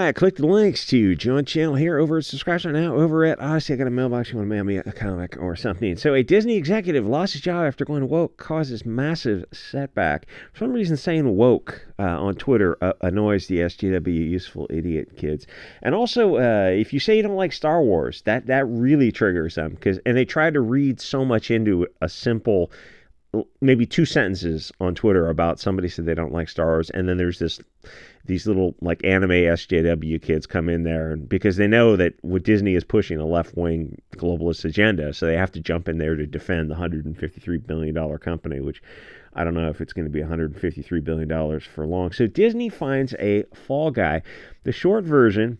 I click the links to join channel here over at subscribe right now over at Odyssey. I got a mailbox. You want to mail me a comic or something. So a Disney executive lost his job after going woke causes massive setback. For some reason, saying woke on Twitter annoys the SJW useful idiot kids. And also, if you say you don't like Star Wars, that really triggers them. And they try to read so much into a simple, maybe 2 sentences on Twitter about somebody said they don't like Star Wars, and then there's these little like anime SJW kids come in there, and because they know that what Disney is pushing a left-wing globalist agenda, so they have to jump in there to defend the $153 billion company, which I don't know if it's going to be $153 billion for long. So Disney finds a fall guy. The short version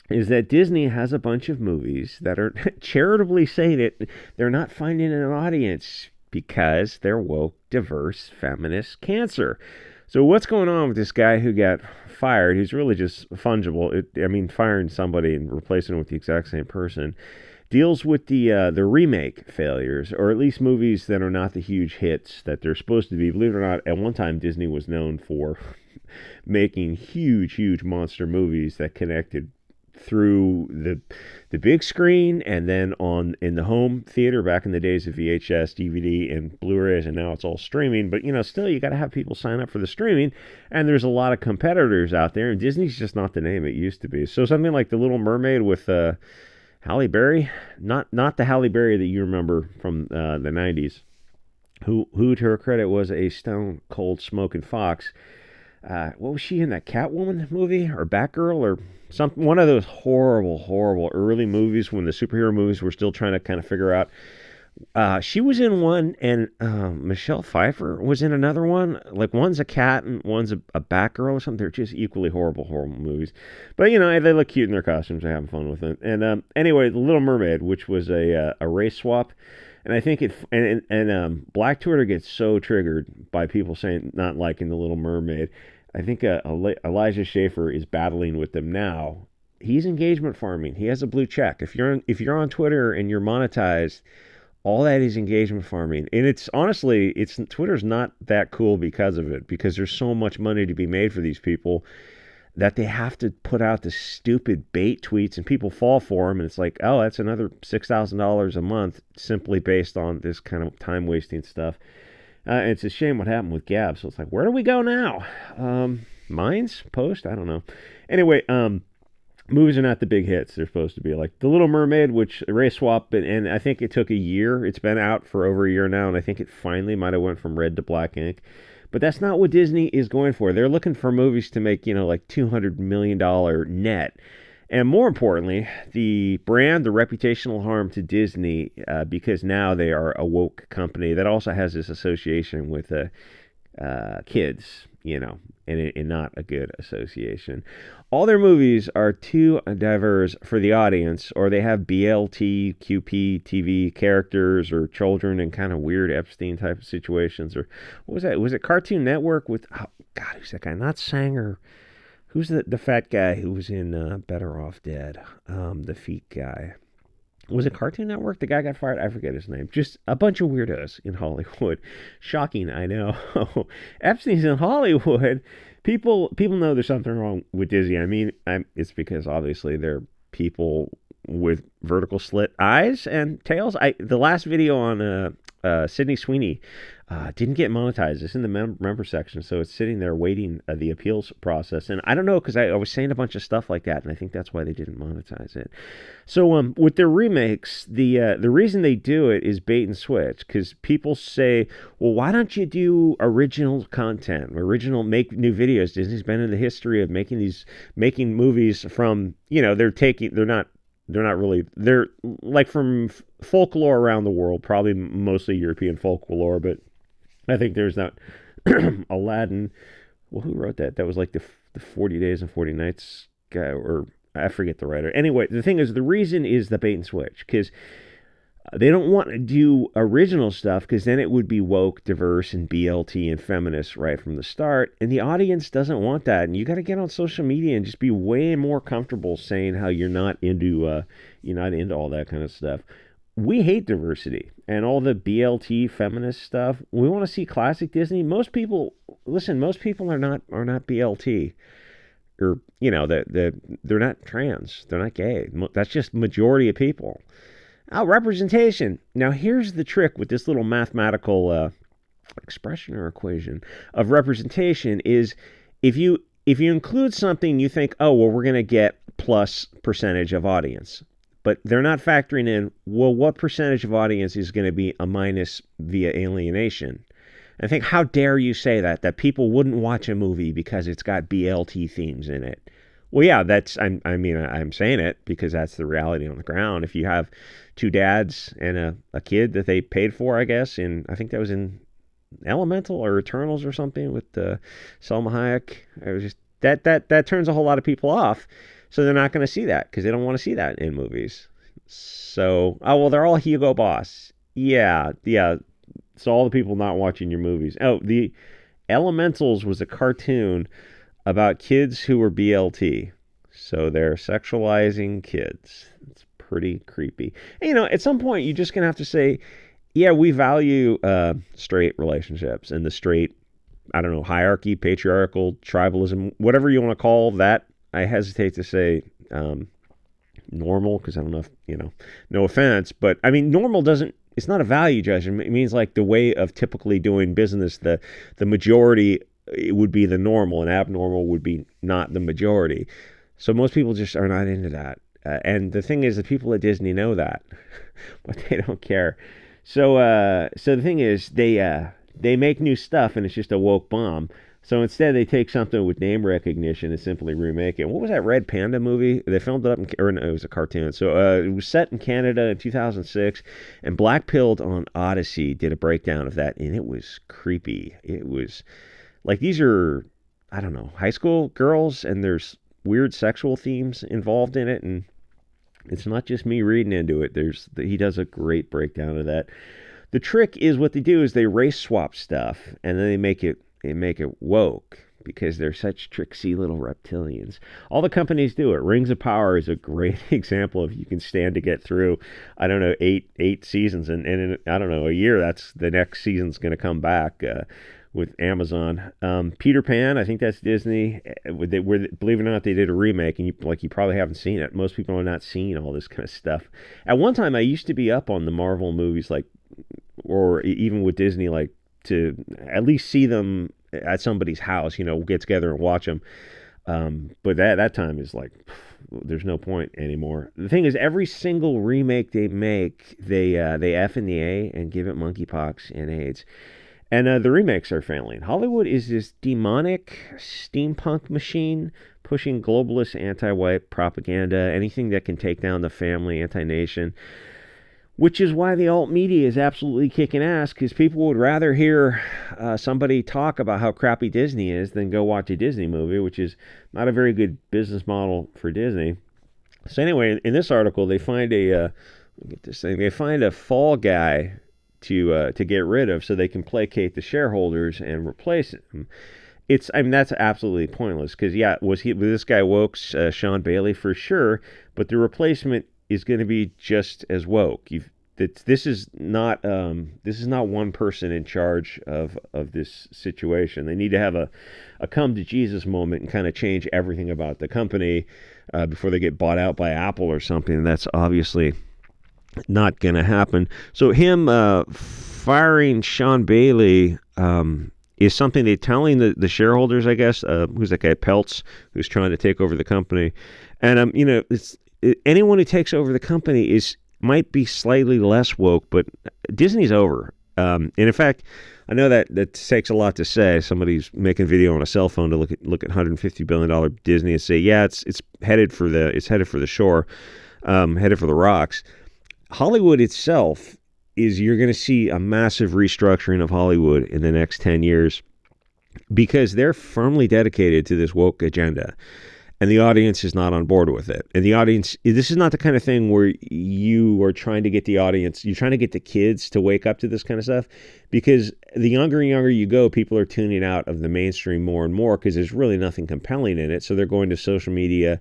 is that Disney has a bunch of movies that are charitably saying that they're not finding an audience because they're woke, diverse, feminist cancer. So what's going on with this guy who got fired? He's really just fungible. Firing somebody and replacing him with the exact same person deals with the remake failures, or at least movies that are not the huge hits that they're supposed to be. Believe it or not, at one time Disney was known for making huge monster movies that connected through the big screen and then in the home theater back in the days of VHS, DVD, and Blu-rays, and now it's all streaming. But still you got to have people sign up for the streaming, and there's a lot of competitors out there, and Disney's just not the name it used to be. So something like The Little Mermaid with Halle Berry, not the Halle Berry that you remember from the 90s, who to her credit was a stone cold smoking fox. What was she in, that Catwoman movie or Batgirl or something? One of those horrible early movies when the superhero movies were still trying to kind of figure out. She was in one, and Michelle Pfeiffer was in another one. Like one's a cat and one's a Batgirl or something. They're just equally horrible movies. But they look cute in their costumes. They're having fun with it. And anyway, The Little Mermaid, which was a race swap. And I think Black Twitter gets so triggered by people saying not liking The Little Mermaid. I think Elijah Schaefer is battling with them now. He's engagement farming. He has a blue check. If you're on Twitter and you're monetized, all that is engagement farming. And it's honestly, Twitter's not that cool because of it, because there's so much money to be made for these people that they have to put out the stupid bait tweets, and people fall for them, and it's like, oh, that's another $6,000 a month simply based on this kind of time-wasting stuff. It's a shame what happened with Gab, so it's like, where do we go now? Mines? Post? I don't know. Anyway, movies are not the big hits they're supposed to be. Like The Little Mermaid, which race swap, and I think it took a year. It's been out for over a year now, and I think it finally might have went from red to black ink. But that's not what Disney is going for. They're looking for movies to make, like $200 million net. And more importantly, the brand, the reputational harm to Disney, because now they are a woke company that also has this association with kids, and not a good association. All their movies are too diverse for the audience, or they have BLT, QP, TV characters, or children in kind of weird Epstein type of situations. Or what was that? Was it Cartoon Network with, oh, God, who's that guy? Not Sanger. Who's the fat guy who was in Better Off Dead? The feet guy. Was it Cartoon Network? The guy got fired? I forget his name. Just a bunch of weirdos in Hollywood. Shocking, I know. Epstein's in Hollywood. People know there's something wrong with Disney. It's because obviously they're people with vertical slit eyes and tails. The last video on Sydney Sweeney didn't get monetized. It's in the member section, so it's sitting there waiting the appeals process. And I don't know, because I was saying a bunch of stuff like that, and I think that's why they didn't monetize it. So with their remakes, the reason they do it is bait and switch, because people say, well, why don't you do original content, make new videos? Disney's been in the history of making movies from, they're like from folklore around the world, probably mostly European folklore, but I think there's that Aladdin. Well, who wrote that? That was like the 40 Days and 40 Nights guy, or I forget the writer. Anyway, the thing is, the reason is the bait and switch, because they don't want to do original stuff, because then it would be woke, diverse, and BLT and feminist right from the start, and the audience doesn't want that. And you got to get on social media and just be way more comfortable saying how you're not into all that kind of stuff. We hate diversity and all the BLT feminist stuff. We want to see classic Disney. Most people are not BLT. or they're not trans, they're not gay. That's just majority of people. Oh, representation. Now here's the trick with this little mathematical expression or equation of representation is if you include something, you think, oh, well, we're going to get plus percentage of audience. But they're not factoring in, well, what percentage of audience is going to be a minus via alienation? I think, how dare you say that people wouldn't watch a movie because it's got BLT themes in it. Well, yeah, I'm saying it because that's the reality on the ground. If you have two dads and a kid that they paid for, I guess, and I think that was in Elemental or Eternals or something with Selma Hayek. It was just that turns a whole lot of people off, so they're not going to see that because they don't want to see that in movies. So, oh well, they're all Hugo Boss. Yeah. So all the people not watching your movies. Oh, the Elementals was a cartoon about kids who were BLT. So they're sexualizing kids. It's pretty creepy. And, at some point you're just gonna have to say, yeah, we value straight relationships and the straight, I don't know, hierarchy, patriarchal, tribalism, whatever you want to call that. I hesitate to say normal because I don't know if, no offense, but I mean, normal doesn't, it's not a value judgment. It means like the way of typically doing business, the majority it would be the normal and abnormal would be not the majority. So most people just are not into that. And the thing is, the people at Disney know that, but they don't care. So the thing is, they make new stuff and it's just a woke bomb. So instead, they take something with name recognition and simply remake it. What was that Red Panda movie? They filmed it up it was a cartoon. So it was set in Canada in 2006, and Black Pilled on Odyssey did a breakdown of that, and it was creepy. It was like, these are, I don't know, high school girls, and there's weird sexual themes involved in it, and it's not just me reading into it. He does a great breakdown of that. The trick is what they do is they race swap stuff, and then they make it woke because they're such tricksy little reptilians. All the companies do it. Rings of Power is a great example of you can stand to get through, I don't know, eight seasons, and in, I don't know, a year, that's the next season's going to come back with Amazon. Peter Pan, I think that's Disney. Believe it or not, they did a remake, and you probably haven't seen it. Most people are not seeing all this kind of stuff. At one time, I used to be up on the Marvel movies, or even with Disney, to at least see them at somebody's house, get together and watch them. But that time is there's no point anymore. The thing is, every single remake they make, they F in the A and give it monkeypox and AIDS. And the remakes are failing. Hollywood is this demonic steampunk machine pushing globalist anti-white propaganda, anything that can take down the family, anti-nation. Which is why the alt media is absolutely kicking ass, because people would rather hear somebody talk about how crappy Disney is than go watch a Disney movie, which is not a very good business model for Disney. So anyway, in this article, they find they find a fall guy to get rid of so they can placate the shareholders and replace him. That's absolutely pointless, because was this guy woke, Sean Bailey, for sure, but the replacement is going to be just as woke. This is not one person in charge of this situation. They need to have a come to Jesus moment and kind of change everything about the company before they get bought out by Apple or something. That's obviously not going to happen. So him firing Sean Bailey is something they're telling the shareholders, I guess. Who's that guy, Peltz, who's trying to take over the company, and anyone who takes over the company might be slightly less woke, but Disney's over. And in fact, I know that takes a lot to say. Somebody's making a video on a cell phone to look at $150 billion Disney and say, yeah, it's headed for the shore, headed for the rocks. Hollywood itself you're going to see a massive restructuring of Hollywood in the next 10 years because they're firmly dedicated to this woke agenda. And the audience is not on board with it. And the audience, this is not the kind of thing where you are trying to get the audience, you're trying to get the kids to wake up to this kind of stuff, because the younger and younger you go, people are tuning out of the mainstream more and more because there's really nothing compelling in it. So they're going to social media,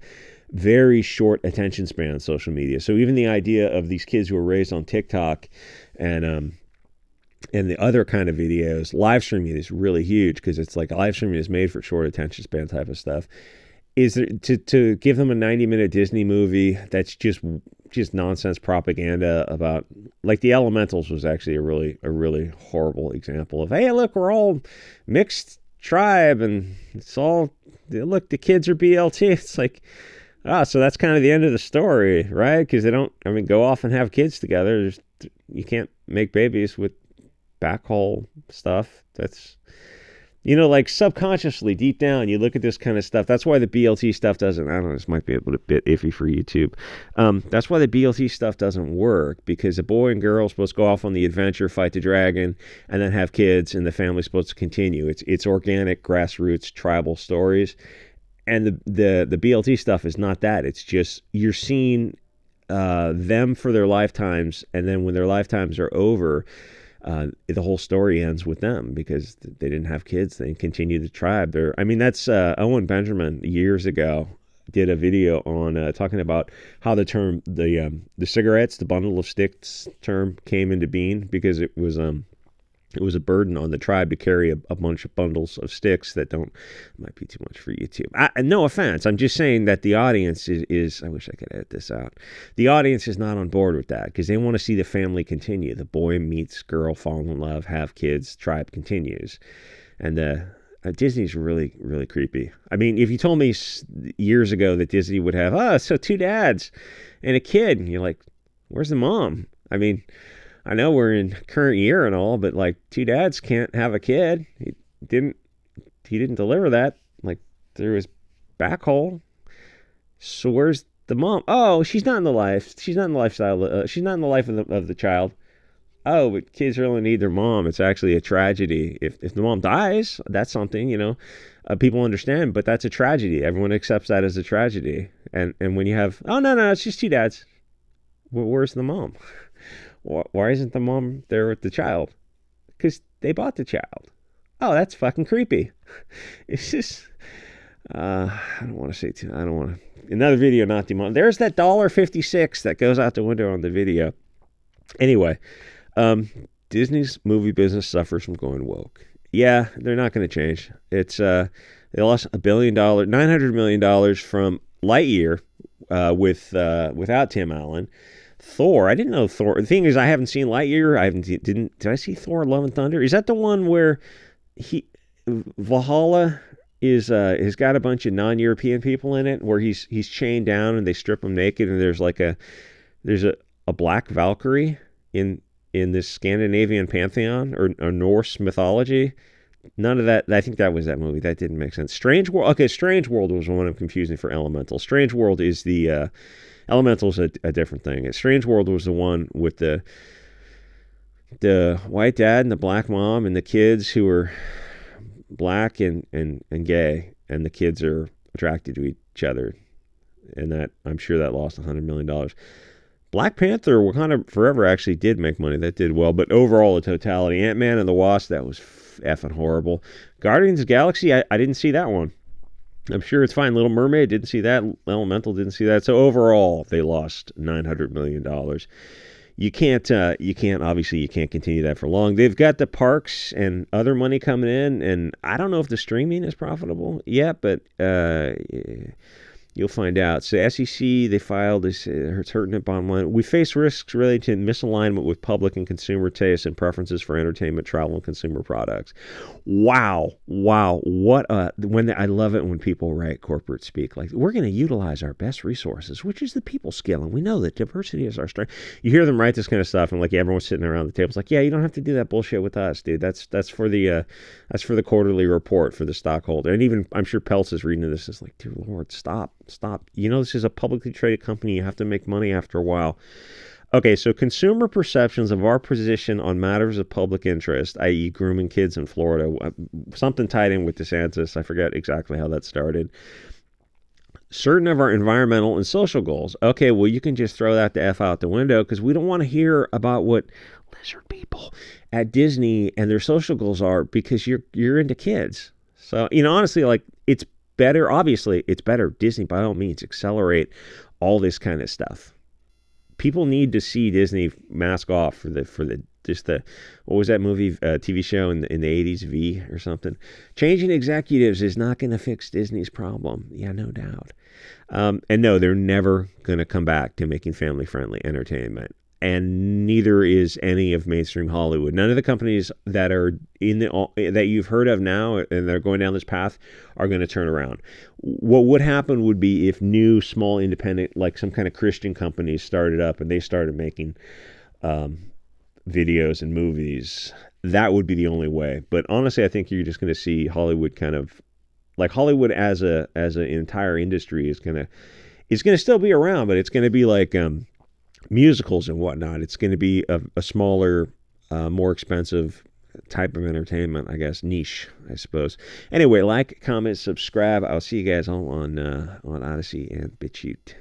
very short attention span on social media. So even the idea of these kids who are raised on TikTok and the other kind of videos, live streaming is really huge because it's like live streaming is made for short attention span type of stuff. is there, to give them a 90-minute Disney movie that's just nonsense propaganda about, like, the Elementals was actually a really horrible example of, hey, look, we're all mixed tribe and it's all, look, the kids are BLT. It's like, so that's kind of the end of the story, right? Because they don't, I mean, go off and have kids together. You can't make babies with backhole stuff. That's, like, subconsciously, deep down, you look at this kind of stuff. That's why the BLT stuff doesn't, I don't know, this might be a bit iffy for YouTube. That's why the BLT stuff doesn't work, because a boy and girl are supposed to go off on the adventure, fight the dragon, and then have kids, and the family's supposed to continue. It's organic, grassroots, tribal stories. And the BLT stuff is not that. It's just, you're seeing them for their lifetimes, and then when their lifetimes are over, the whole story ends with them because they didn't have kids. They continue the tribe. That's Owen Benjamin years ago did a video on talking about how the term, the cigarettes, the bundle of sticks term came into being, because it was a burden on the tribe to carry a bunch of bundles of sticks that might be too much for YouTube. No offense. I'm just saying that the audience is, I wish I could edit this out. The audience is not on board with that because they want to see the family continue. The boy meets girl, fall in love, have kids, tribe continues. And Disney's really, really creepy. I mean, if you told me years ago that Disney would have, so 2 dads and a kid, and you're like, where's the mom? I mean, I know we're in current year and all, but, like, 2 dads can't have a kid. He didn't deliver that, like, through his back hole. So where's the mom? Oh, she's not in the life. She's not in the lifestyle. She's not in the life of the child. Oh, but kids really need their mom. It's actually a tragedy. If the mom dies, that's something, people understand, but that's a tragedy. Everyone accepts that as a tragedy. And when you have, oh, no, it's just 2 dads. Where's the mom? Why isn't the mom there with the child? Because they bought the child. Oh, that's fucking creepy. It's just, I don't want to say too, I don't want to, another video not demon. There's that $1.56 that goes out the window on the video. Anyway, Disney's movie business suffers from going woke. Yeah, they're not going to change. It's, they lost $900 million from Lightyear, without Tim Allen. Thor. I didn't know Thor. The thing is, I haven't seen Lightyear. Did I see Thor: Love and Thunder? Is that the one where Valhalla is has got a bunch of non-European people in it, where he's chained down and they strip him naked, and there's a black Valkyrie in this Scandinavian pantheon or Norse mythology? None of that. I think that was that movie. That didn't make sense. Strange World. Okay, Strange World was one I'm confusing for Elemental. Strange World is the Elemental's a different thing. Strange World was the one with the white dad and the black mom and the kids who were black and gay, and the kids are attracted to each other, and that, I'm sure that lost $100 million. Black Panther, Wakanda Forever actually did make money. That did well, but overall, the totality, Ant-Man and the Wasp, that was effing horrible. Guardians of the Galaxy, I didn't see that one. I'm sure it's fine. Little Mermaid, didn't see that. Elemental, didn't see that. So overall, they lost $900 million. You can't continue that for long. They've got the parks and other money coming in, and I don't know if the streaming is profitable yet, but you'll find out. So SEC, they filed this, it's hurting it bottom line. We face risks related to misalignment with public and consumer tastes and preferences for entertainment, travel, and consumer products. Wow. I love it when people write corporate speak. Like, we're going to utilize our best resources, which is the people skill. And we know that diversity is our strength. You hear them write this kind of stuff, and, like, everyone's sitting around the table. It's like, yeah, you don't have to do that bullshit with us, dude. That's for the quarterly report for the stockholder. And even, I'm sure Peltz is reading this. It's like, dear Lord, stop. This is a publicly traded company. You have to make money after a while. Okay, so consumer perceptions of our position on matters of public interest, i.e. grooming kids in Florida, something tied in with DeSantis. I forget exactly how that started. Certain of our environmental and social goals. Okay, well, you can just throw that the F out the window, because we don't want to hear about what lizard people at Disney and their social goals are, because you're into kids. So, honestly, like, it's better. Obviously, it's better. Disney, by all means, accelerate all this kind of stuff. People need to see Disney mask off for the just the, what was that movie, TV show in the 80s, V or something? Changing executives is not going to fix Disney's problem. Yeah, no doubt. And no, they're never going to come back to making family-friendly entertainment. And neither is any of mainstream Hollywood. None of the companies that are that you've heard of now and they're going down this path are going to turn around. What would happen would be if new, small, independent, like some kind of Christian companies started up and they started making videos and movies. That would be the only way. But honestly, I think you're just going to see Hollywood kind of, like Hollywood as an entire industry is going to still be around, but it's going to be like musicals and whatnot. It's going to be a smaller, more expensive type of entertainment, I guess, niche, I suppose. Anyway, like, comment, subscribe. I'll see you guys all on Odyssey and BitChute.